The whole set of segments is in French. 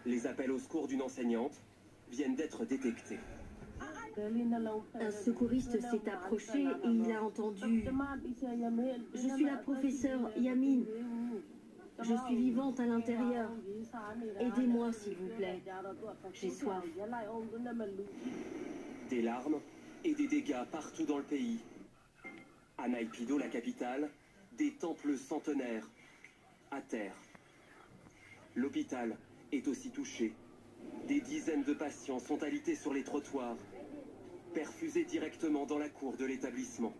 Les appels au secours d'une enseignante viennent d'être détectés. Un secouriste s'est approché et il a entendu « Je suis la professeure Yamine. Je suis vivante à l'intérieur. Aidez-moi s'il vous plaît. J'ai soif. » Des larmes et des dégâts partout dans le pays. À Naypyidaw, la capitale, des temples centenaires à terre. L'hôpital est aussi touché. Des dizaines de patients sont alités sur les trottoirs, perfusés directement dans la cour de l'établissement.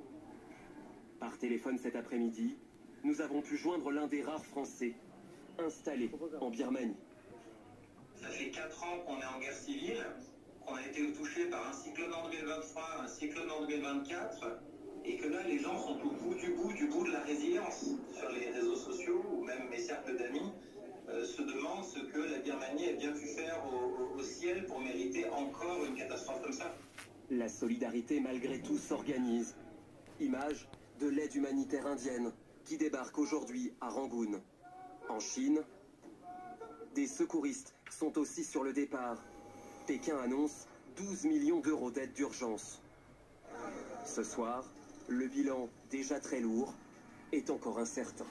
Par téléphone cet après-midi, nous avons pu joindre l'un des rares Français installés en Birmanie. Ça fait 4 ans qu'on est en guerre civile, qu'on a été touché par un cyclone en 2023, un cyclone en 2024, et que là les gens sont au bout de la résilience. Sur les réseaux sociaux, ou même mes cercles d'amis, se demandent ce que la Birmanie a bien pu faire au ciel pour mériter encore une catastrophe comme ça. La solidarité malgré tout s'organise. Image de l'aide humanitaire indienne qui débarque aujourd'hui à Rangoon. En Chine, des secouristes sont aussi sur le départ. Pékin annonce 12 millions d'euros d'aide d'urgence. Ce soir, le bilan, déjà très lourd, est encore incertain.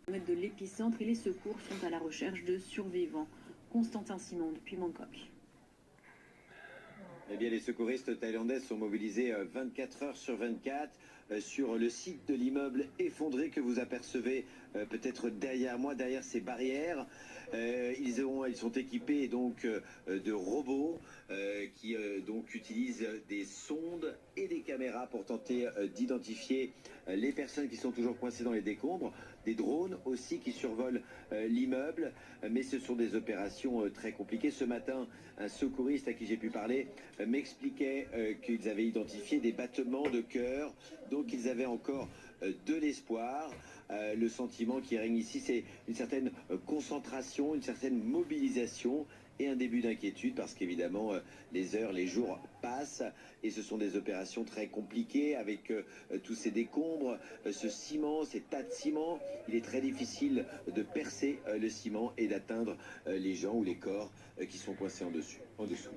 De l'épicentre et les secours sont à la recherche de survivants. Constantin Simon depuis Bangkok. Eh bien, les secouristes thaïlandais sont mobilisés 24 heures sur 24 sur le site de l'immeuble effondré que vous apercevez peut-être derrière moi, derrière ces barrières. Ils sont équipés donc de robots qui donc utilisent des sondes et des caméras pour tenter d'identifier les personnes qui sont toujours coincées dans les décombres, des drones aussi qui survolent l'immeuble, mais ce sont des opérations très compliquées. Ce matin, un secouriste à qui j'ai pu parler m'expliquait qu'ils avaient identifié des battements de cœur, donc ils avaient encore de l'espoir. Le sentiment qui règne ici, c'est une certaine concentration, une certaine mobilisation et un début d'inquiétude parce qu'évidemment les heures, les jours passent et ce sont des opérations très compliquées avec tous ces décombres, ce ciment, ces tas de ciment. Il est très difficile de percer le ciment et d'atteindre les gens ou les corps qui sont coincés en dessous.